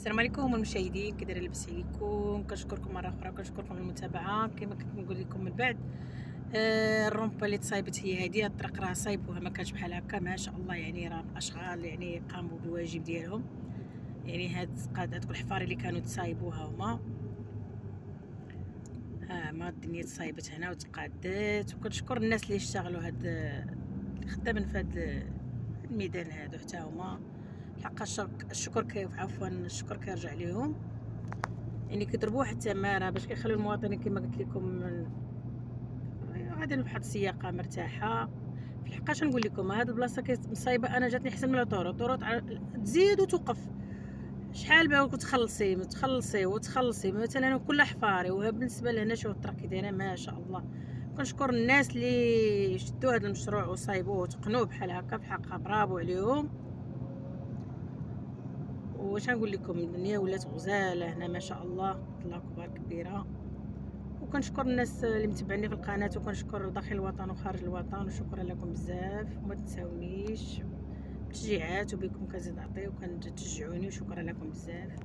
السلام عليكم المشاهدين، كي دايرين؟ لاباس عليكم؟ كنشكركم مره اخرى وكنشكركم على المتابعه. كما كنت نقول لكم من بعد، الرومبا اللي تصايبت هي هذه. الطريق راه صايبوها، ما كانش بحال هكا ما شاء الله. يعني راه الاشغال يعني قاموا بالواجب ديالهم. يعني هادوك الحفاري اللي كانوا تصايبوها هما، ما الدنيا تصايبت هنا وتقادت. وكنشكر الناس اللي اشتغلوا اللي خدامين في هذا الميدان هادو حتى هما. الحق الشكر كيرجع ليهم. يعني كيضربوا واحد التماره باش كيخليو المواطنين كما قلت لكم غادي بواحد السياقه مرتاحه. في الحقيقه نقول لكم هاد البلاصه مصايبه، انا جاتني احسن من الطرق تزيد وتوقف. شحال باغا تخلصي مثلا كل حفاري. وبالنسبه لهنا شوف الطرق كي دايره ما شاء الله. كنشكر الناس اللي شدوا هذا المشروع وصايبوه وتقنوه بحال هكا، في الحقيقه برافو عليهم. واش نقول لكم، الدنيا ولات غزاله هنا ما شاء الله، الله اكبر كبيره. وكنشكر الناس اللي متبعني في القناه، وكنشكر داخل الوطن وخارج الوطن، وشكرا لكم بزاف. وما تنساونيش تشجيعات، وبكم كنزيد نعطي وكنتشجعوني، وشكرا لكم بزاف.